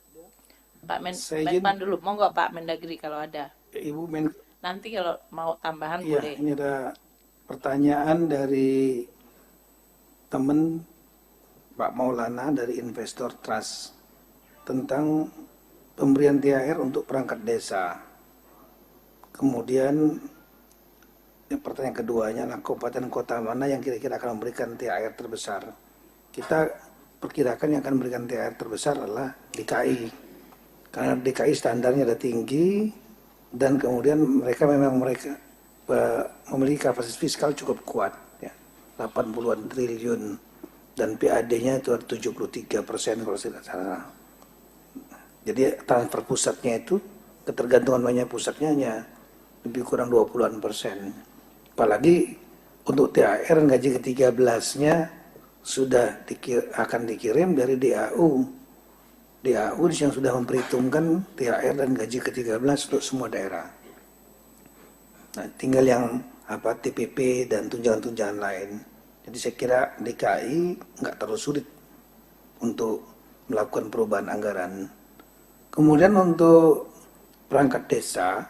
Pak Menpan dulu, monggo Pak Mendagri kalau ada. Ibu Nanti kalau mau tambahan ya, boleh. Ini ada pertanyaan dari teman Pak Maulana dari Investor Trust tentang pemberian THR untuk perangkat desa. Kemudian pertanyaan keduanya, kabupaten kota mana yang kira-kira akan memberikan THR terbesar? Kita perkirakan yang akan memberikan THR terbesar adalah DKI, karena DKI standarnya ada tinggi dan kemudian mereka memiliki kapasitas fiskal cukup kuat, ya, 80-an triliun dan PAD-nya itu ada 73% kalau tidak salah. Jadi transfer pusatnya itu, ketergantungan banyak pusatnya hanya lebih kurang 20-an persen. Apalagi untuk THR dan gaji ke-13-nya sudah akan dikirim dari DAU. DAU yang sudah memperhitungkan THR dan gaji ke-13 untuk semua daerah. Nah, tinggal yang TPP dan tunjangan-tunjangan lain. Jadi saya kira DKI nggak terlalu sulit untuk melakukan perubahan anggaran. Kemudian untuk perangkat desa,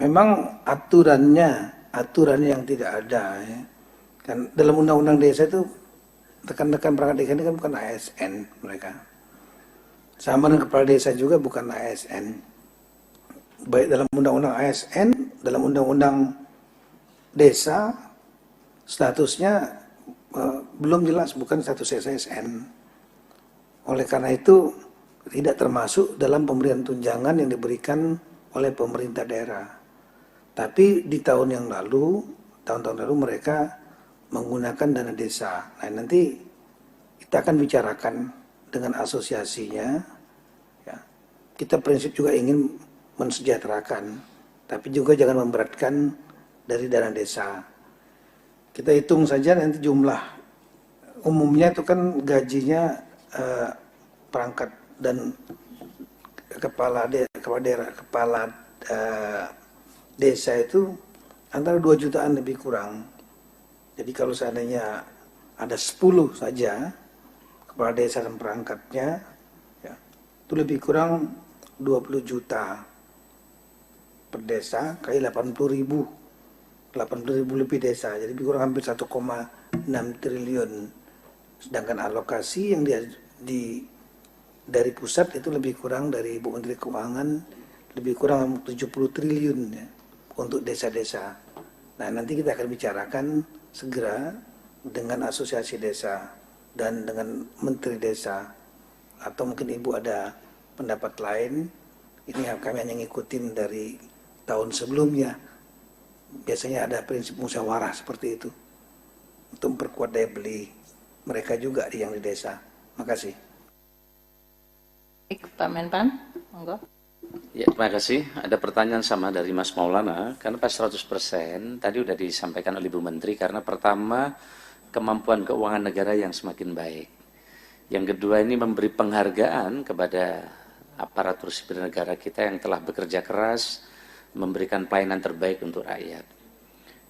memang aturannya yang tidak ada, ya. Kan dalam undang-undang desa itu rekan-rekan perangkat desa ini kan bukan ASN mereka. Sama dengan kepala desa juga bukan ASN. Baik dalam undang-undang ASN, dalam undang-undang desa statusnya belum jelas, bukan status ASN. Oleh karena itu tidak termasuk dalam pemberian tunjangan yang diberikan oleh pemerintah daerah. Tapi di tahun-tahun lalu mereka menggunakan dana desa. Nah, nanti kita akan bicarakan dengan asosiasinya. Ya. Kita prinsip juga ingin mensejahterakan, tapi juga jangan memberatkan dari dana desa. Kita hitung saja nanti jumlah umumnya itu kan gajinya perangkat dan kepala desa itu antara 2 jutaan lebih kurang. Jadi kalau seandainya ada 10 saja kepala desa dan perangkatnya, ya, itu lebih kurang 20 juta per desa kali 80.000 lebih desa, jadi lebih kurang hampir 1,6 triliun. Sedangkan alokasi yang dari pusat itu lebih kurang, dari Ibu Menteri Keuangan lebih kurang 70 triliun ya, untuk desa-desa. Nah, nanti kita akan bicarakan segera dengan asosiasi desa dan dengan menteri desa, atau mungkin Ibu ada pendapat lain. Ini kami hanya ngikutin dari tahun sebelumnya. Biasanya ada prinsip musyawarah seperti itu untuk memperkuat daya beli mereka juga yang di desa. Makasih. Pak Menpan, monggo. Ya, terima kasih. Ada pertanyaan sama dari Mas Maulana. Kenapa 100%? Tadi sudah disampaikan oleh Ibu Menteri, karena pertama, kemampuan keuangan negara yang semakin baik. Yang kedua, ini memberi penghargaan kepada aparatur sipil negara kita yang telah bekerja keras, memberikan pelayanan terbaik untuk rakyat.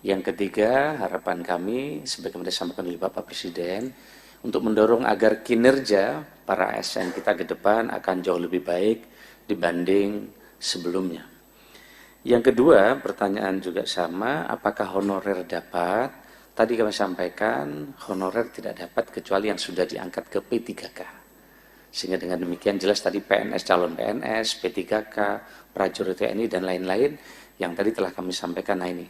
Yang ketiga, harapan kami, sebagaimana disampaikan oleh Bapak Presiden, untuk mendorong agar kinerja para ASN kita ke depan akan jauh lebih baik dibanding sebelumnya. Yang kedua, pertanyaan juga sama, apakah honorer dapat? Tadi kami sampaikan, honorer tidak dapat kecuali yang sudah diangkat ke P3K. Sehingga dengan demikian jelas tadi PNS, calon PNS, P3K, prajurit TNI, dan lain-lain yang tadi telah kami sampaikan, nah ini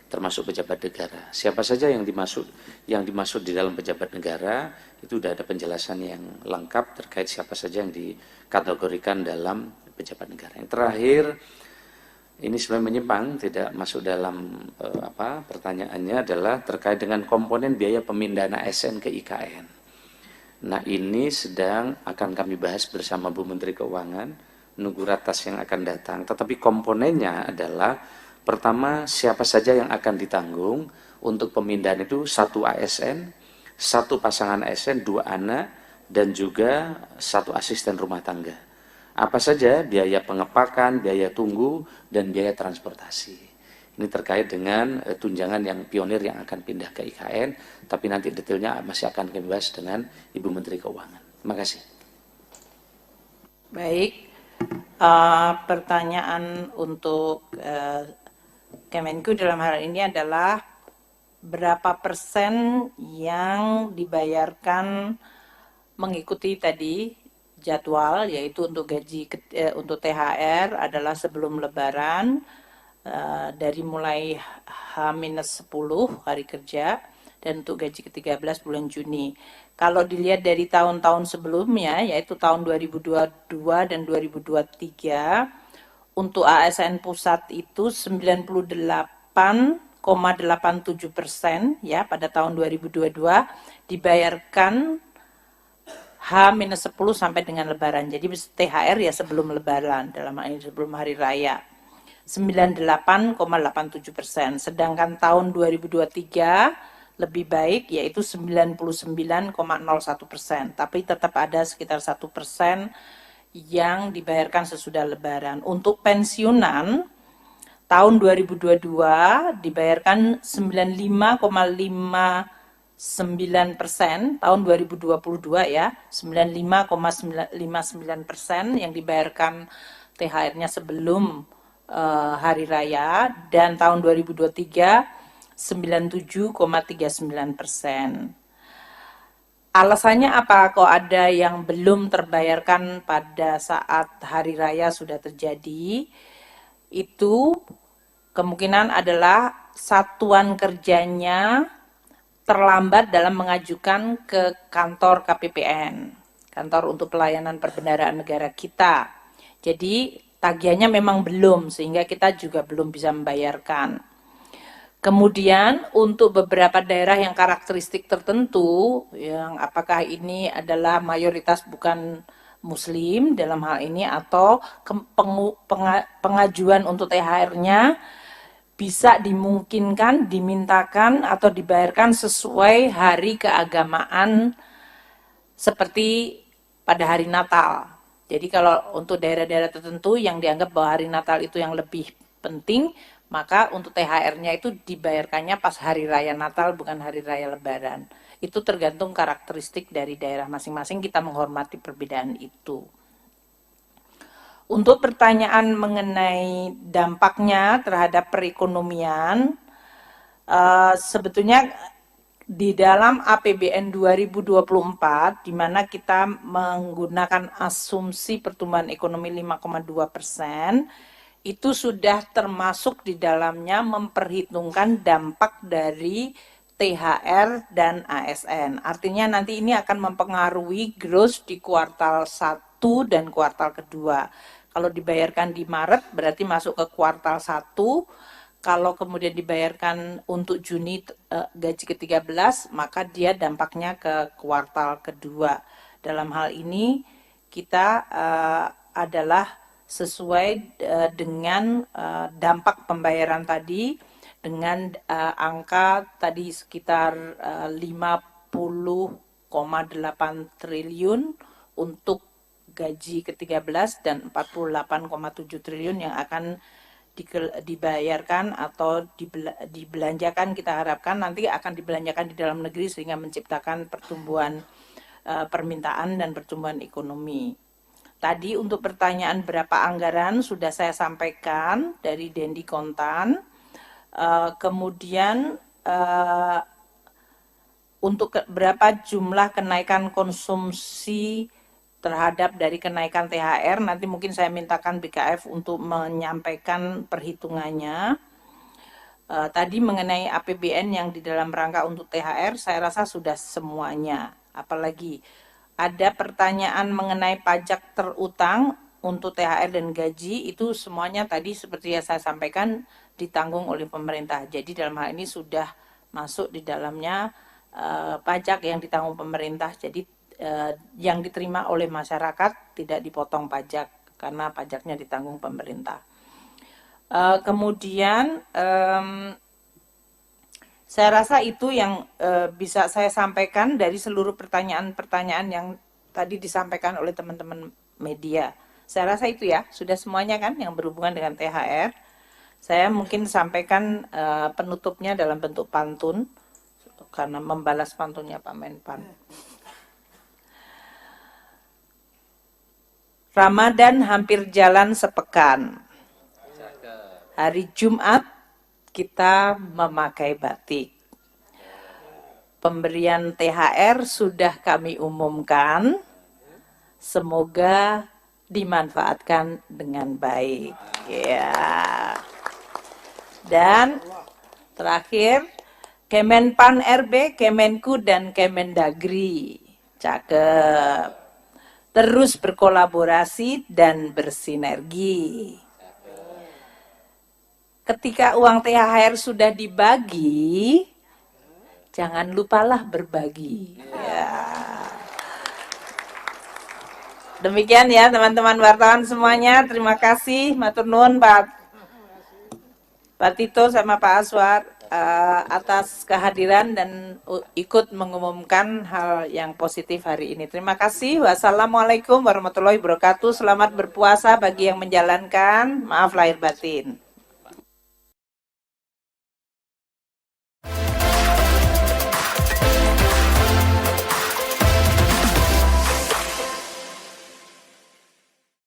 termasuk pejabat negara. Siapa saja yang dimaksud di dalam pejabat negara, itu sudah ada penjelasan yang lengkap terkait siapa saja yang dikategorikan dalam pejabat negara. Yang terakhir, ini sebenarnya menyimpang, tidak masuk dalam pertanyaannya, adalah terkait dengan komponen biaya pemindahan ASN ke IKN. Nah, ini akan kami bahas bersama Bu Menteri Keuangan, nunggu ratas yang akan datang. Tetapi komponennya adalah, pertama, siapa saja yang akan ditanggung untuk pemindahan itu, 1 ASN, 1 pasangan ASN, 2 anak, dan juga 1 asisten rumah tangga. Apa saja biaya pengepakan, biaya tunggu, dan biaya transportasi. Ini terkait dengan tunjangan yang pionir yang akan pindah ke IKN, tapi nanti detailnya masih akan kami bahas dengan Ibu Menteri Keuangan. Terima kasih. Baik, pertanyaan untuk Kemenku dalam hal ini adalah berapa persen yang dibayarkan mengikuti tadi jadwal, yaitu untuk gaji untuk THR adalah sebelum Lebaran, dari mulai H-10 hari kerja, dan untuk gaji ke-13 bulan Juni. Kalau dilihat dari tahun-tahun sebelumnya, yaitu tahun 2022 dan 2023, untuk ASN pusat itu 98,87% ya pada tahun 2022 dibayarkan H-10 sampai dengan Lebaran. Jadi THR ya sebelum Lebaran, dalam hal ini sebelum Hari Raya. 98,87%. Sedangkan tahun 2023 lebih baik, yaitu 99,01%. Tapi tetap ada sekitar 1% yang dibayarkan sesudah Lebaran. Untuk pensiunan, tahun 2022 dibayarkan 95,59%, tahun 2022 ya, 95,59% yang dibayarkan THR-nya sebelum Hari Raya, dan tahun 2023 97,39%. Alasannya apa? Kok ada yang belum terbayarkan pada saat Hari Raya sudah terjadi? Itu kemungkinan adalah satuan kerjanya terlambat dalam mengajukan ke kantor KPPN, Kantor untuk Pelayanan Perbendaharaan Negara kita. Jadi tagihannya memang belum, sehingga kita juga belum bisa membayarkan. Kemudian untuk beberapa daerah yang karakteristik tertentu, yang apakah ini adalah mayoritas bukan Muslim dalam hal ini, atau pengajuan untuk THR-nya bisa dimungkinkan, dimintakan, atau dibayarkan sesuai hari keagamaan seperti pada hari Natal. Jadi kalau untuk daerah-daerah tertentu yang dianggap bahwa hari Natal itu yang lebih penting, maka untuk THR-nya itu dibayarkannya pas hari raya Natal bukan hari raya Lebaran. Itu tergantung karakteristik dari daerah masing-masing, kita menghormati perbedaan itu. Untuk pertanyaan mengenai dampaknya terhadap perekonomian, sebetulnya di dalam APBN 2024, di mana kita menggunakan asumsi pertumbuhan ekonomi 5,2%, itu sudah termasuk di dalamnya memperhitungkan dampak dari THR dan ASN. Artinya nanti ini akan mempengaruhi gross di kuartal 1 dan kuartal kedua. Kalau dibayarkan di Maret berarti masuk ke kuartal 1. Kalau kemudian dibayarkan untuk Juni gaji ke-13, maka dia dampaknya ke kuartal kedua. Dalam hal ini kita adalah sesuai dengan dampak pembayaran tadi, dengan angka tadi sekitar 50,8 triliun untuk gaji ke-13 dan 48,7 triliun yang akan dibayarkan atau dibelanjakan, kita harapkan nanti akan dibelanjakan di dalam negeri sehingga menciptakan pertumbuhan permintaan dan pertumbuhan ekonomi. Tadi untuk pertanyaan berapa anggaran sudah saya sampaikan dari Dendi Kontan. Kemudian untuk berapa jumlah kenaikan konsumsi terhadap dari kenaikan THR, nanti mungkin saya mintakan BKF untuk menyampaikan perhitungannya. Tadi mengenai APBN yang di dalam rangka untuk THR, saya rasa sudah semuanya. Apalagi ada pertanyaan mengenai pajak terutang untuk THR dan gaji, itu semuanya tadi seperti yang saya sampaikan ditanggung oleh pemerintah. Jadi dalam hal ini sudah masuk di dalamnya pajak yang ditanggung pemerintah. Jadi yang diterima oleh masyarakat tidak dipotong pajak karena pajaknya ditanggung pemerintah. Kemudian saya rasa itu yang bisa saya sampaikan dari seluruh pertanyaan-pertanyaan yang tadi disampaikan oleh teman-teman media. Saya rasa itu ya, sudah semuanya kan yang berhubungan dengan THR. Saya mungkin sampaikan penutupnya dalam bentuk pantun karena membalas pantunnya Pak Menpan. Ramadan hampir jalan sepekan. Hari Jumat kita memakai batik. Pemberian THR sudah kami umumkan. Semoga dimanfaatkan dengan baik. Ya. Dan terakhir, Kemenpan RB, Kemenku dan Kemendagri. Cakep. Terus berkolaborasi dan bersinergi. Ketika uang THR sudah dibagi, jangan lupalah berbagi. Ya. Demikian ya teman-teman wartawan semuanya. Terima kasih, matur nuwun Pak Tito sama Pak Aswar atas kehadiran dan ikut mengumumkan hal yang positif hari ini. Terima kasih. Wassalamualaikum warahmatullahi wabarakatuh. Selamat berpuasa bagi yang menjalankan. Maaf lahir batin.